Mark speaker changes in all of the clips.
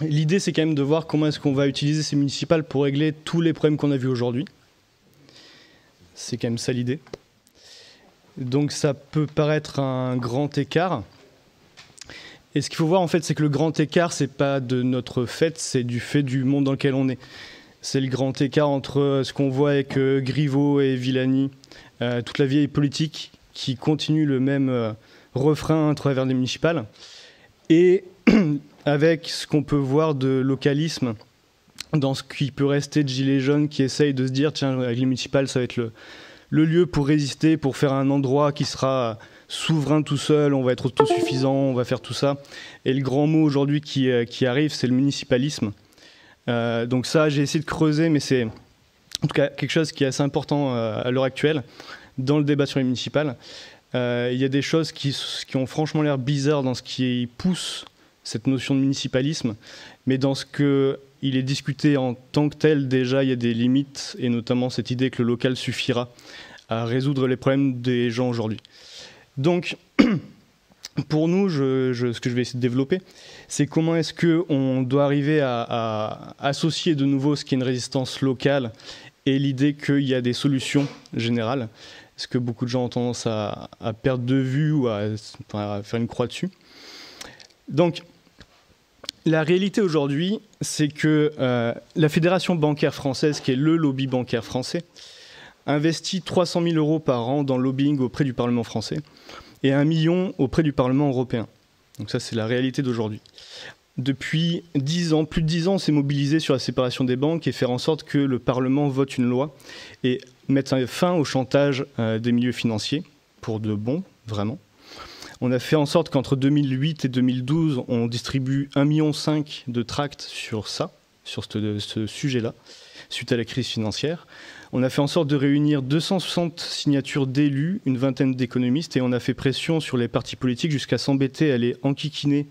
Speaker 1: L'idée, c'est quand même de voir comment est-ce qu'on va utiliser ces municipales pour régler tous les problèmes qu'on a vus aujourd'hui. C'est quand même ça l'idée. Donc ça peut paraître un grand écart. Et ce qu'il faut voir, en fait, c'est que le grand écart, c'est pas de notre fait, c'est du fait du monde dans lequel on est. C'est le grand écart entre ce qu'on voit avec Griveaux et Villani, toute la vieille politique qui continue le même refrain à travers les municipales, et avec ce qu'on peut voir de localisme dans ce qui peut rester de gilets jaunes qui essayent de se dire, tiens, avec les municipales, ça va être le lieu pour résister, pour faire un endroit qui sera souverain tout seul, on va être autosuffisant, on va faire tout ça. Et le grand mot aujourd'hui qui arrive, c'est le municipalisme. Donc ça, j'ai essayé de creuser, mais c'est en tout cas quelque chose qui est assez important à l'heure actuelle dans le débat sur les municipales. Il y a des choses qui ont franchement l'air bizarres dans ce qui pousse cette notion de municipalisme, mais dans ce qu'il est discuté en tant que tel, déjà, il y a des limites, et notamment cette idée que le local suffira à résoudre les problèmes des gens aujourd'hui. Donc, pour nous, ce que je vais essayer de développer, c'est comment est-ce qu'on doit arriver à associer de nouveau ce qui est une résistance locale et l'idée qu'il y a des solutions générales, ce que beaucoup de gens ont tendance à perdre de vue ou à faire une croix dessus. Donc, la réalité aujourd'hui, c'est que la Fédération bancaire française, qui est le lobby bancaire français, investit 300 000 € par an dans le lobbying auprès du Parlement français et 1 million auprès du Parlement européen. Donc ça, c'est la réalité d'aujourd'hui. Depuis 10 ans, plus de 10 ans, on s'est mobilisé sur la séparation des banques et faire en sorte que le Parlement vote une loi et mette fin au chantage des milieux financiers, pour de bon, vraiment. On a fait en sorte qu'entre 2008 et 2012, on distribue 1,5 million de tracts sur ce sujet-là, suite à la crise financière. On a fait en sorte de réunir 260 signatures d'élus, une vingtaine d'économistes, et on a fait pression sur les partis politiques jusqu'à s'embêter à aller enquiquiner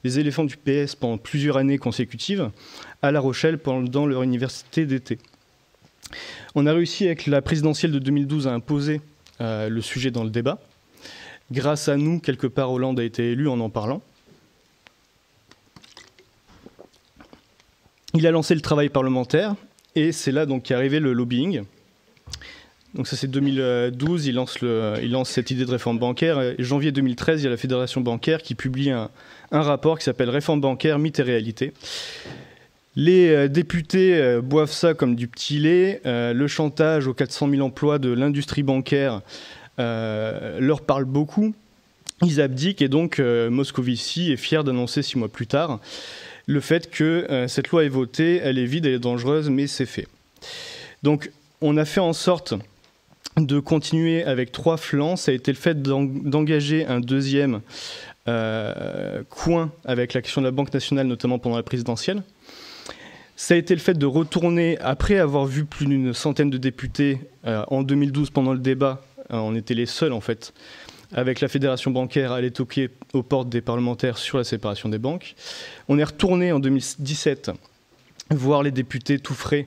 Speaker 1: les éléphants du PS pendant plusieurs années consécutives à La Rochelle pendant leur université d'été. On a réussi avec la présidentielle de 2012 à imposer le sujet dans le débat. Grâce à nous, quelque part, Hollande a été élu en parlant. Il a lancé le travail parlementaire et c'est là donc qu'est arrivé le lobbying. Donc ça c'est 2012, il lance cette idée de réforme bancaire. Et janvier 2013, il y a la Fédération bancaire qui publie un rapport qui s'appelle Réforme bancaire, mythes et réalités. Les députés boivent ça comme du petit lait. Le chantage aux 400 000 emplois de l'industrie bancaire leur parle beaucoup. Ils abdiquent et donc Moscovici est fier d'annoncer 6 mois plus tard le fait que cette loi est votée, elle est vide, elle est dangereuse, mais c'est fait. Donc on a fait en sorte de continuer avec 3 flancs. Ça a été le fait d'engager un deuxième coin avec la question de la Banque nationale, notamment pendant la présidentielle. Ça a été le fait de retourner, après avoir vu plus d'une centaine de députés en 2012 pendant le débat, on était les seuls en fait, avec la Fédération bancaire à aller toquer aux portes des parlementaires sur la séparation des banques. On est retourné en 2017 voir les députés tout frais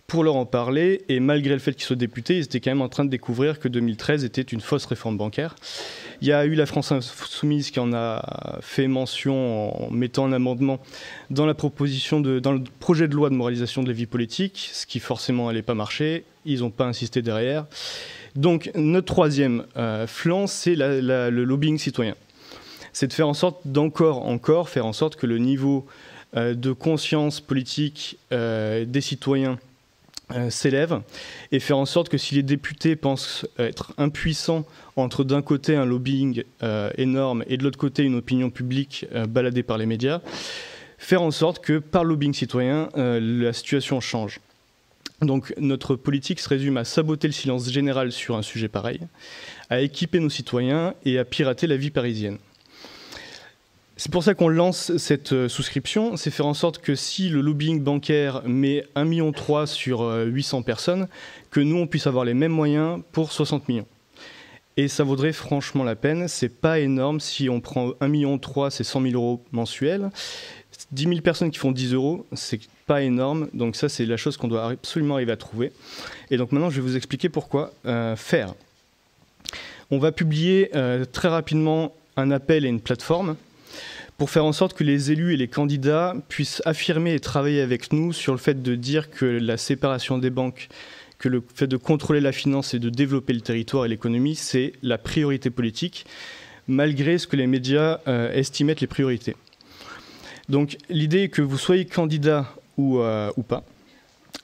Speaker 1: pour leur en parler, et malgré le fait qu'ils soient députés, ils étaient quand même en train de découvrir que 2013 était une fausse réforme bancaire. Il y a eu la France Insoumise qui en a fait mention en mettant un amendement dans le projet de loi de moralisation de la vie politique, ce qui forcément n'allait pas marcher, ils n'ont pas insisté derrière. Donc notre troisième flanc, c'est le lobbying citoyen. C'est de faire en sorte d'encore faire en sorte que le niveau de conscience politique des citoyens s'élève, et faire en sorte que si les députés pensent être impuissants entre d'un côté un lobbying énorme et de l'autre côté une opinion publique baladée par les médias, faire en sorte que par le lobbying citoyen, la situation change. Donc notre politique se résume à saboter le silence général sur un sujet pareil, à équiper nos citoyens et à pirater la vie parisienne. C'est pour ça qu'on lance cette souscription, c'est faire en sorte que si le lobbying bancaire met 1,3 million sur 800 personnes, que nous on puisse avoir les mêmes moyens pour 60 millions. Et ça vaudrait franchement la peine, c'est pas énorme, si on prend 1,3 million, c'est 100 000 € mensuels. 10 000 personnes qui font 10 €, c'est pas énorme, donc ça c'est la chose qu'on doit absolument arriver à trouver. Et donc maintenant je vais vous expliquer pourquoi faire. On va publier très rapidement un appel et une plateforme pour faire en sorte que les élus et les candidats puissent affirmer et travailler avec nous sur le fait de dire que la séparation des banques, que le fait de contrôler la finance et de développer le territoire et l'économie, c'est la priorité politique, malgré ce que les médias estiment être les priorités. Donc l'idée est que vous soyez candidat ou pas,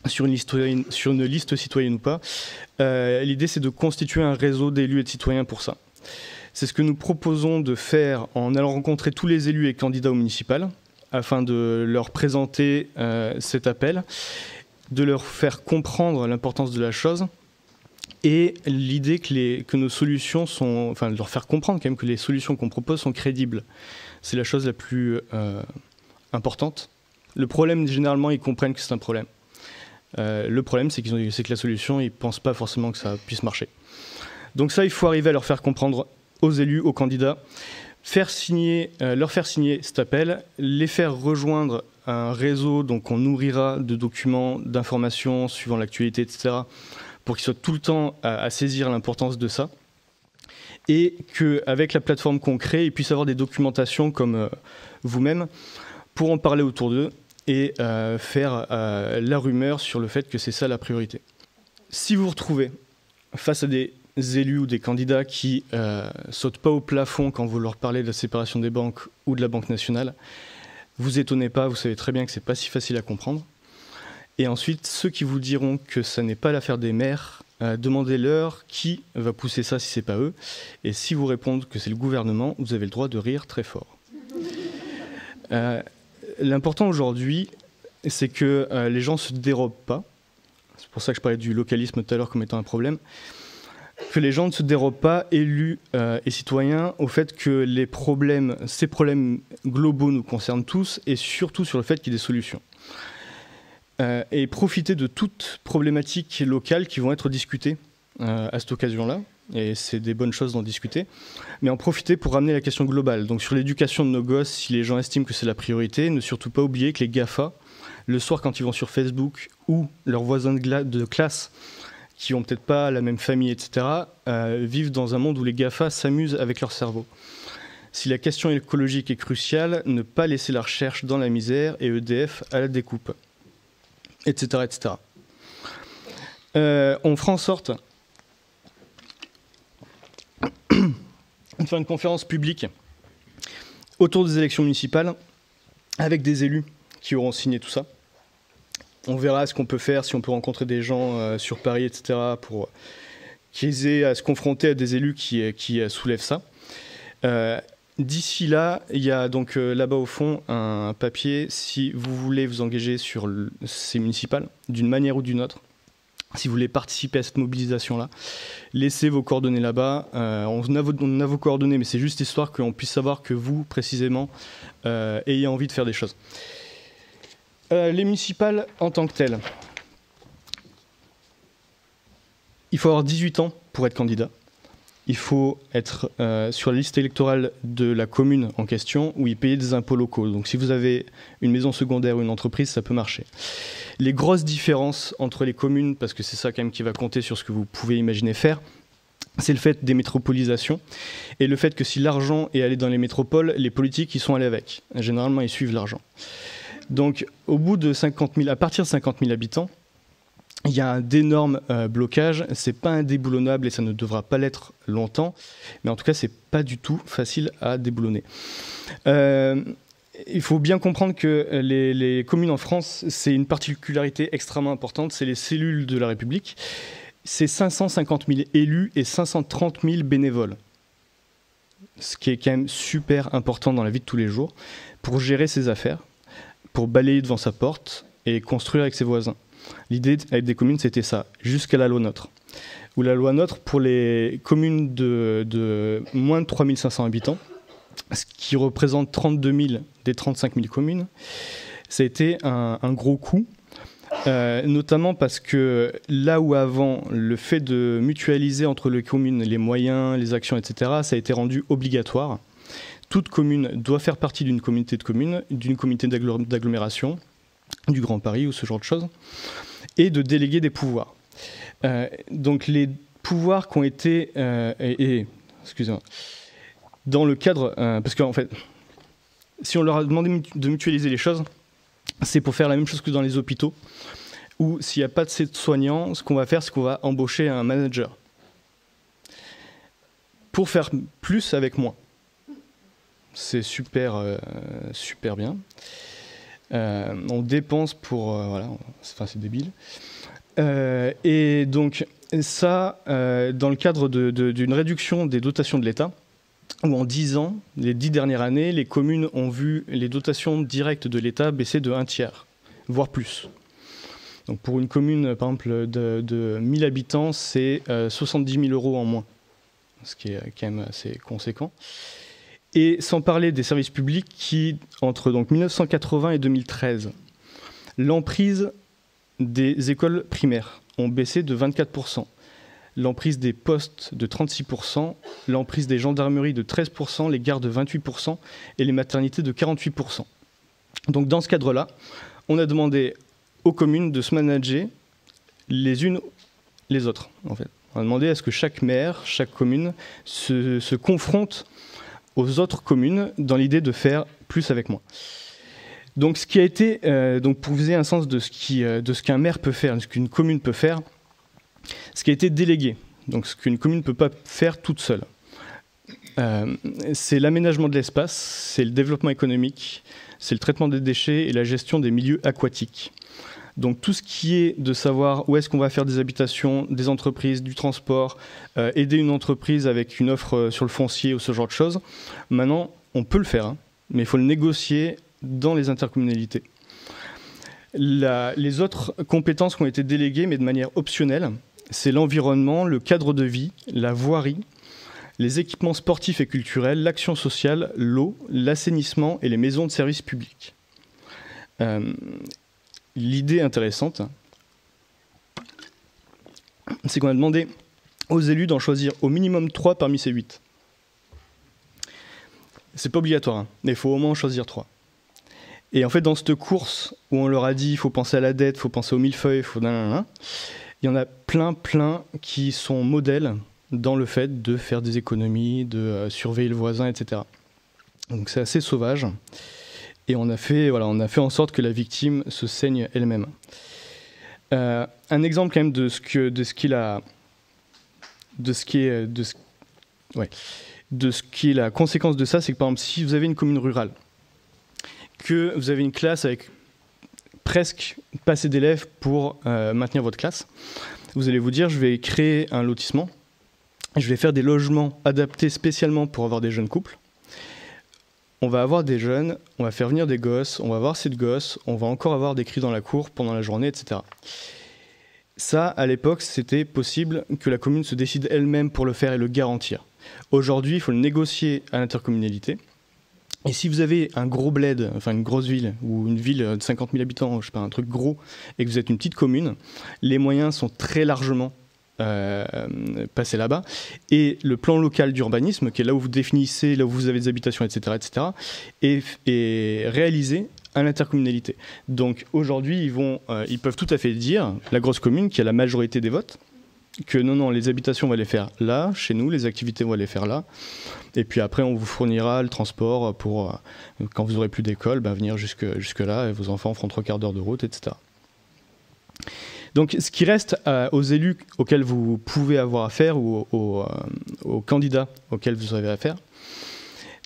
Speaker 1: sur une liste citoyenne ou pas, l'idée c'est de constituer un réseau d'élus et de citoyens pour ça. C'est ce que nous proposons de faire en allant rencontrer tous les élus et candidats au municipal, afin de leur présenter cet appel, de leur faire comprendre l'importance de la chose, et l'idée que nos solutions sont... Enfin, de leur faire comprendre quand même que les solutions qu'on propose sont crédibles. C'est la chose la plus importante. Le problème, généralement, ils comprennent que c'est un problème. Le problème, c'est que la solution, ils ne pensent pas forcément que ça puisse marcher. Donc ça, il faut arriver à leur faire comprendre aux élus, aux candidats, leur faire signer cet appel, les faire rejoindre un réseau qu'on nourrira de documents, d'informations suivant l'actualité, etc., pour qu'ils soient tout le temps à saisir l'importance de ça, et qu'avec la plateforme qu'on crée, ils puissent avoir des documentations comme vous-même pour en parler autour d'eux et faire la rumeur sur le fait que c'est ça la priorité. Si vous vous retrouvez face à des élus ou des candidats qui sautent pas au plafond quand vous leur parlez de la séparation des banques ou de la Banque nationale, vous étonnez pas, vous savez très bien que c'est pas si facile à comprendre. Et ensuite, ceux qui vous diront que ça n'est pas l'affaire des maires, demandez-leur qui va pousser ça si c'est pas eux. Et si vous répondent que c'est le gouvernement, vous avez le droit de rire très fort. L'important aujourd'hui, c'est que les gens se dérobent pas. C'est pour ça que je parlais du localisme tout à l'heure comme étant un problème. Que les gens ne se dérobent pas, élus et citoyens, au fait que ces problèmes globaux nous concernent tous, et surtout sur le fait qu'il y ait des solutions. Et profiter de toutes problématiques locales qui vont être discutées à cette occasion-là, et c'est des bonnes choses d'en discuter, mais en profiter pour ramener la question globale. Donc sur l'éducation de nos gosses, si les gens estiment que c'est la priorité, ne surtout pas oublier que les GAFA, le soir quand ils vont sur Facebook, ou leurs voisins de classe, qui n'ont peut-être pas la même famille, etc., vivent dans un monde où les GAFA s'amusent avec leur cerveau. Si la question écologique est cruciale, ne pas laisser la recherche dans la misère et EDF à la découpe, etc. etc. On fera en sorte de faire une conférence publique autour des élections municipales avec des élus qui auront signé tout ça. On verra ce qu'on peut faire, si on peut rencontrer des gens sur Paris, etc., pour qu'ils aient à se confronter à des élus qui soulèvent ça. D'ici là, il y a donc là-bas au fond un papier, si vous voulez vous engager sur ces municipales, d'une manière ou d'une autre, si vous voulez participer à cette mobilisation-là, laissez vos coordonnées là-bas. On a vos coordonnées, mais c'est juste histoire qu'on puisse savoir que vous, précisément, ayez envie de faire des choses. Les municipales en tant que telles. Il faut avoir 18 ans pour être candidat. Il faut être sur la liste électorale de la commune en question ou y payer des impôts locaux. Donc si vous avez une maison secondaire ou une entreprise, ça peut marcher. Les grosses différences entre les communes, parce que c'est ça quand même qui va compter sur ce que vous pouvez imaginer faire, c'est le fait des métropolisations et le fait que si l'argent est allé dans les métropoles, les politiques y sont allés avec. Généralement, ils suivent l'argent. Donc, au bout de 50 000, à partir de 50 000 habitants, il y a un d'énormes blocages. C'est pas indéboulonnable et ça ne devra pas l'être longtemps. Mais en tout cas, c'est pas du tout facile à déboulonner. Il faut bien comprendre que les communes en France, c'est une particularité extrêmement importante. C'est les cellules de la République. C'est 550 000 élus et 530 000 bénévoles. Ce qui est quand même super important dans la vie de tous les jours pour gérer ses affaires, pour balayer devant sa porte et construire avec ses voisins. L'idée avec des communes, c'était ça, jusqu'à la loi NOTRe. Où la loi NOTRe, pour les communes de moins de 3 500 habitants, ce qui représente 32 000 des 35 000 communes, ça a été un gros coup, notamment parce que là où avant, le fait de mutualiser entre les communes les moyens, les actions, etc., ça a été rendu obligatoire. Toute commune doit faire partie d'une communauté de communes, d'une communauté d'agglomération, du Grand Paris ou ce genre de choses, et de déléguer des pouvoirs. Donc les pouvoirs qui ont été... excusez-moi. Dans le cadre... parce qu'en fait, Si on leur a demandé de mutualiser les choses, c'est pour faire la même chose que dans les hôpitaux, où s'il n'y a pas de soignants, ce qu'on va faire, c'est qu'on va embaucher un manager pour faire plus avec moins. C'est super, super bien. On dépense pour... voilà, c'est débile. Et donc, ça, dans le cadre d'une réduction des dotations de l'État, où en 10 ans, les 10 dernières années, les communes ont vu les dotations directes de l'État baisser de 1/3, voire plus. Donc pour une commune, par exemple, de 1000 habitants, c'est 70 000 € en moins, ce qui est quand même assez conséquent. Et sans parler des services publics qui, entre donc 1980 et 2013, l'emprise des écoles primaires ont baissé de 24%, l'emprise des postes de 36%, l'emprise des gendarmeries de 13%, les gares de 28% et les maternités de 48%. Donc dans ce cadre-là, on a demandé aux communes de se manager les unes les autres, en fait. On a demandé à ce que chaque maire, chaque commune se confronte aux autres communes dans l'idée de faire plus avec moins. Donc ce qui a été, donc pour vous ayez un sens de ce qu'un maire peut faire, de ce qu'une commune peut faire, ce qui a été délégué, donc ce qu'une commune ne peut pas faire toute seule. C'est l'aménagement de l'espace, c'est le développement économique, c'est le traitement des déchets et la gestion des milieux aquatiques. Donc tout ce qui est de savoir où est-ce qu'on va faire des habitations, des entreprises, du transport, aider une entreprise avec une offre sur le foncier ou ce genre de choses, maintenant on peut le faire, hein, mais il faut le négocier dans les intercommunalités. Les autres compétences qui ont été déléguées, mais de manière optionnelle, c'est l'environnement, le cadre de vie, la voirie, les équipements sportifs et culturels, l'action sociale, l'eau, l'assainissement et les maisons de services publics. L'idée intéressante, c'est qu'on a demandé aux élus d'en choisir au minimum 3 parmi ces 8. C'est pas obligatoire, hein, mais il faut au moins en choisir 3. Et en fait, dans cette course où on leur a dit il faut penser à la dette, il faut penser au millefeuille, il faut nanana, il y en a plein qui sont modèles dans le fait de faire des économies, de surveiller le voisin, etc. Donc c'est assez sauvage. Et on a fait en sorte que la victime se saigne elle-même. Un exemple quand même de ce qui est la conséquence de ça, c'est que par exemple, si vous avez une commune rurale, que vous avez une classe avec presque pas assez d'élèves pour maintenir votre classe, vous allez vous dire, je vais créer un lotissement, je vais faire des logements adaptés spécialement pour avoir des jeunes couples. On va avoir des jeunes, on va faire venir des gosses, on va avoir ces gosses, on va encore avoir des cris dans la cour pendant la journée, etc. Ça, à l'époque, c'était possible que la commune se décide elle-même pour le faire et le garantir. Aujourd'hui, il faut le négocier à l'intercommunalité. Et si vous avez un gros bled, enfin une grosse ville, ou une ville de 50 000 habitants, je sais pas, un truc gros, et que vous êtes une petite commune, les moyens sont très largement passer là-bas. Et le plan local d'urbanisme, qui est là où vous définissez, là où vous avez des habitations, etc., est réalisé à l'intercommunalité. Donc aujourd'hui, ils peuvent tout à fait dire, la grosse commune qui a la majorité des votes, que non, les habitations, on va les faire là, chez nous, les activités, on va les faire là. Et puis après, on vous fournira le transport pour, quand vous n'aurez plus d'école, venir jusque là, et vos enfants feront 3/4 d'heure de route, etc. Donc ce qui reste aux élus auxquels vous pouvez avoir affaire ou aux candidats auxquels vous avez affaire,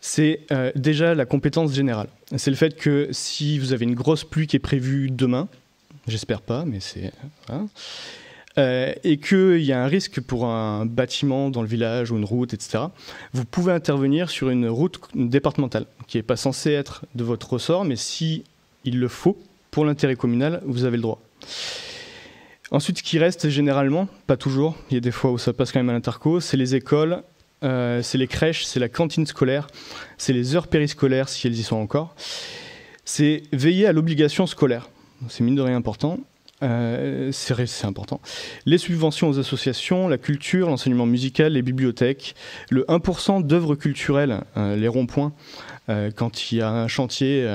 Speaker 1: c'est déjà la compétence générale. C'est le fait que si vous avez une grosse pluie qui est prévue demain, j'espère pas, mais c'est... Hein, et qu'il y a un risque pour un bâtiment dans le village ou une route, etc., vous pouvez intervenir sur une route départementale qui n'est pas censée être de votre ressort, mais si il le faut, pour l'intérêt communal, vous avez le droit. Ensuite, ce qui reste généralement, pas toujours, il y a des fois où ça passe quand même à l'interco, c'est les écoles, c'est les crèches, c'est la cantine scolaire, c'est les heures périscolaires si elles y sont encore. C'est veiller à l'obligation scolaire, c'est mine de rien important. C'est important. Les subventions aux associations, la culture, l'enseignement musical, les bibliothèques, le 1% d'œuvres culturelles, les ronds-points, quand il y a un chantier,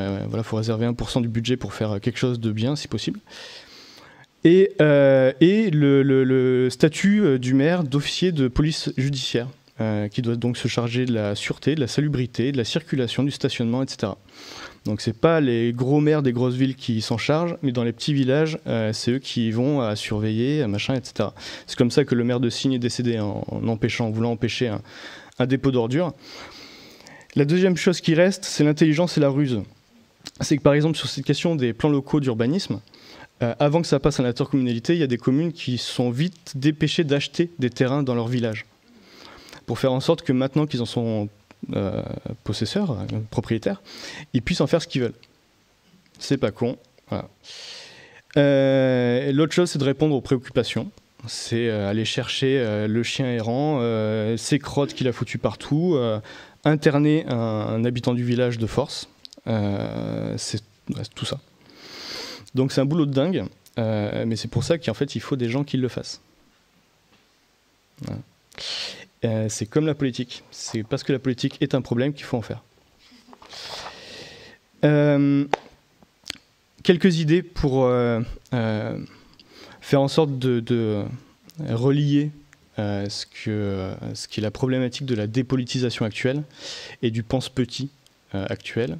Speaker 1: faut réserver 1% du budget pour faire quelque chose de bien si possible. Et le statut du maire d'officier de police judiciaire. qui doit donc se charger de la sûreté, de la salubrité, de la circulation, du stationnement, etc. Donc c'est pas les gros maires des grosses villes qui s'en chargent, mais dans les petits villages, c'est eux qui vont à surveiller, machin, etc. C'est comme ça que le maire de Signes est décédé, en voulant empêcher un dépôt d'ordures. La deuxième chose qui reste, c'est l'intelligence et la ruse. C'est que par exemple sur cette question des plans locaux d'urbanisme, avant que ça passe à l'intercommunalité, il y a des communes qui sont vite dépêchées d'acheter des terrains dans leur village, pour faire en sorte que maintenant qu'ils en sont possesseurs, propriétaires, ils puissent en faire ce qu'ils veulent. C'est pas con. Voilà. L'autre chose, c'est de répondre aux préoccupations. C'est aller chercher le chien errant, ses crottes qu'il a foutu partout, interner un habitant du village de force. C'est tout ça. Donc c'est un boulot de dingue, mais c'est pour ça qu'en fait il faut des gens qui le fassent. Voilà. C'est comme la politique. C'est parce que la politique est un problème qu'il faut en faire. Quelques idées pour faire en sorte de relier ce qui est la problématique de la dépolitisation actuelle et du pense-petit actuel,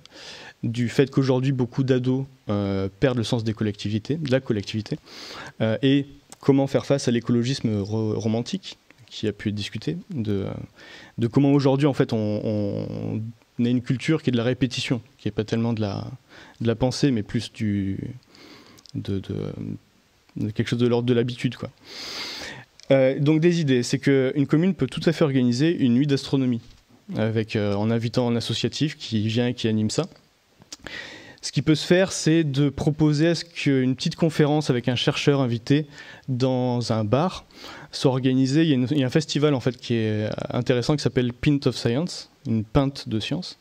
Speaker 1: du fait qu'aujourd'hui beaucoup d'ados perdent le sens de la collectivité, et comment faire face à l'écologisme romantique qui a pu être discuté, de comment aujourd'hui en fait on a une culture qui est de la répétition, qui n'est pas tellement de la pensée, mais plus de quelque chose de l'ordre de l'habitude, quoi. Donc des idées, c'est qu'une commune peut tout à fait organiser une nuit d'astronomie, en invitant un associatif qui vient et qui anime ça. Ce qui peut se faire, c'est de proposer à ce qu'une petite conférence avec un chercheur invité dans un bar soit organisée. Il y a un festival en fait qui est intéressant qui s'appelle Pint of Science, une pinte de science.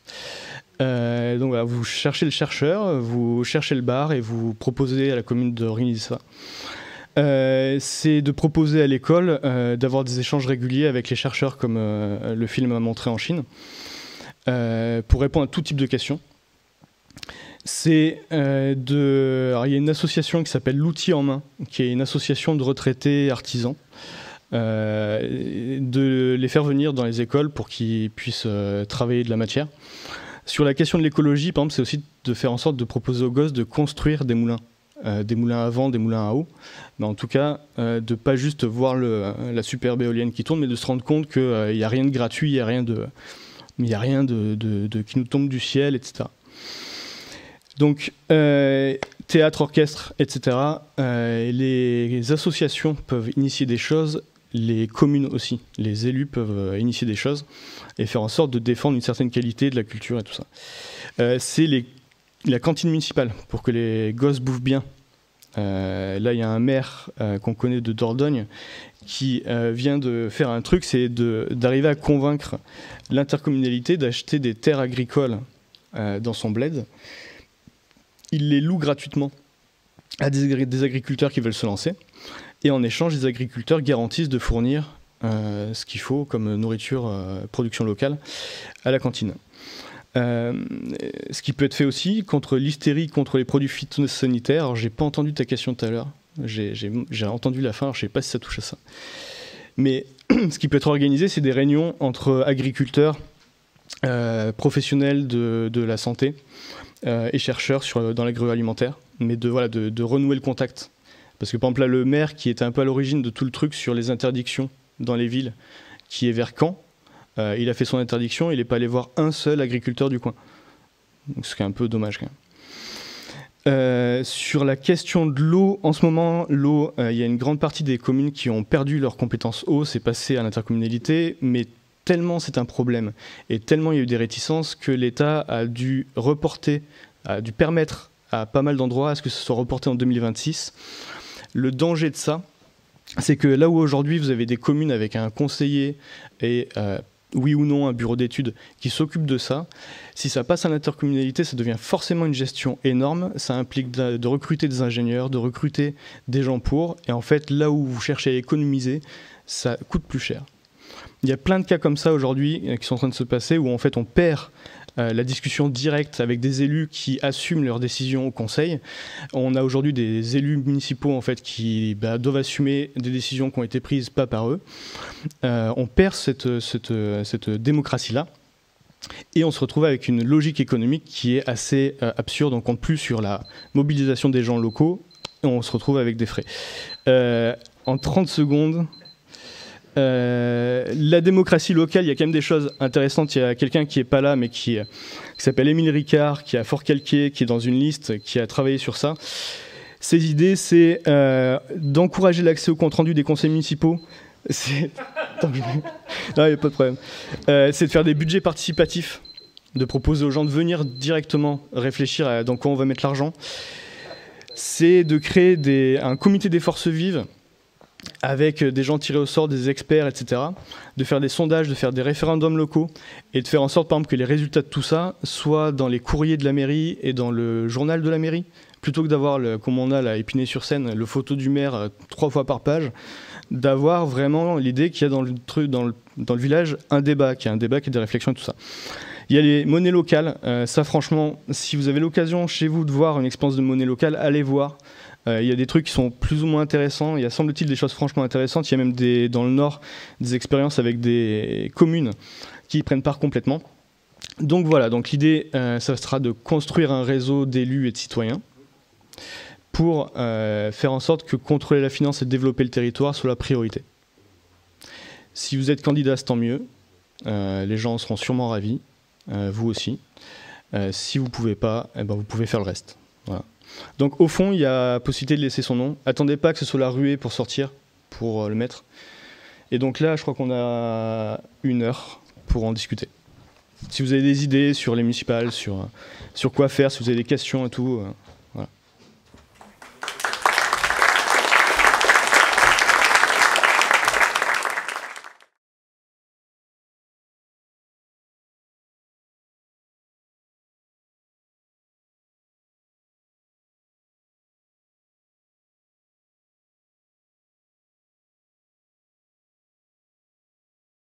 Speaker 1: Donc voilà, vous cherchez le chercheur, vous cherchez le bar et vous proposez à la commune d'organiser ça. C'est de proposer à l'école d'avoir des échanges réguliers avec les chercheurs comme le film a montré en Chine, pour répondre à tout type de questions. Alors, il y a une association qui s'appelle l'Outil en main, qui est une association de retraités artisans, de les faire venir dans les écoles pour qu'ils puissent travailler de la matière. Sur la question de l'écologie, par exemple, c'est aussi de faire en sorte de proposer aux gosses de construire des moulins à vent, des moulins à eau, mais en tout cas de ne pas juste voir la superbe éolienne qui tourne, mais de se rendre compte qu'il n'y a rien de gratuit, il n'y a rien qui nous tombe du ciel, etc. Donc, théâtre, orchestre, etc. Les associations peuvent initier des choses, les communes aussi, les élus peuvent initier des choses et faire en sorte de défendre une certaine qualité de la culture et tout ça. C'est la cantine municipale pour que les gosses bouffent bien. Là, il y a un maire qu'on connaît de Dordogne qui vient de faire un truc, c'est d'arriver à convaincre l'intercommunalité d'acheter des terres agricoles dans son bled. Il les loue gratuitement à des agriculteurs qui veulent se lancer. Et en échange, les agriculteurs garantissent de fournir ce qu'il faut comme nourriture, production locale, à la cantine. Ce qui peut être fait aussi contre l'hystérie, contre les produits phytosanitaires. Alors, j'ai pas entendu ta question tout à l'heure. J'ai entendu la fin, alors je sais pas si ça touche à ça. Mais ce qui peut être organisé, c'est des réunions entre agriculteurs, professionnels de la santé, et chercheurs dans l'agroalimentaire, mais de renouer le contact. Parce que par exemple là, le maire qui était un peu à l'origine de tout le truc sur les interdictions dans les villes, qui est vers Caen, il a fait son interdiction, il n'est pas allé voir un seul agriculteur du coin. Donc, ce qui est un peu dommage quand même. Sur la question de l'eau, en ce moment, l'eau, il y a une grande partie des communes qui ont perdu leurs compétences eau, c'est passé à l'intercommunalité, mais tellement c'est un problème et tellement il y a eu des réticences que l'État a dû permettre à pas mal d'endroits à ce que ce soit reporté en 2026. Le danger de ça, c'est que là où aujourd'hui vous avez des communes avec un conseiller et oui ou non un bureau d'études qui s'occupe de ça, si ça passe à l'intercommunalité, ça devient forcément une gestion énorme, ça implique de recruter des ingénieurs, de recruter des gens et en fait là où vous cherchez à économiser, ça coûte plus cher. Il y a plein de cas comme ça aujourd'hui qui sont en train de se passer où en fait on perd la discussion directe avec des élus qui assument leurs décisions au conseil. On a aujourd'hui des élus municipaux en fait, qui doivent assumer des décisions qui ont été prises pas par eux. On perd cette démocratie-là. Et on se retrouve avec une logique économique qui est assez absurde. On compte plus sur la mobilisation des gens locaux. Et on se retrouve avec des frais. En 30 secondes, la démocratie locale, il y a quand même des choses intéressantes. Il y a quelqu'un qui n'est pas là, mais qui s'appelle Émile Ricard, qui est à Fort-Calquier, qui est dans une liste, qui a travaillé sur ça. Ses idées, c'est d'encourager l'accès au compte-rendu des conseils municipaux. Non, il n'y a pas de problème. C'est de faire des budgets participatifs, de proposer aux gens de venir directement réfléchir à dans quoi on va mettre l'argent. C'est de créer un comité des forces vives avec des gens tirés au sort, des experts, etc. De faire des sondages, de faire des référendums locaux et de faire en sorte, par exemple, que les résultats de tout ça soient dans les courriers de la mairie et dans le journal de la mairie, plutôt que d'avoir, comme on a à Épinay-sur-Seine, le photo du maire 3 fois par page, d'avoir vraiment l'idée qu'il y a dans le village un débat, qu'il y a des réflexions et tout ça. Il y a les monnaies locales. Ça, franchement, si vous avez l'occasion chez vous de voir une expérience de monnaie locale, allez voir. Il y a des trucs qui sont plus ou moins intéressants. Il y a, semble-t-il, des choses franchement intéressantes. Il y a même dans le Nord des expériences avec des communes qui y prennent part complètement. Donc voilà, donc l'idée, ça sera de construire un réseau d'élus et de citoyens pour faire en sorte que contrôler la finance et développer le territoire soit la priorité. Si vous êtes candidat, c'est tant mieux. Les gens seront sûrement ravis, vous aussi. Si vous ne pouvez pas, vous pouvez faire le reste. Voilà. Donc au fond, il y a possibilité de laisser son nom. Attendez pas que ce soit la ruée pour sortir, pour le mettre. Et donc là, je crois qu'on a 1 heure pour en discuter. Si vous avez des idées sur les municipales, sur quoi faire, si vous avez des questions et tout...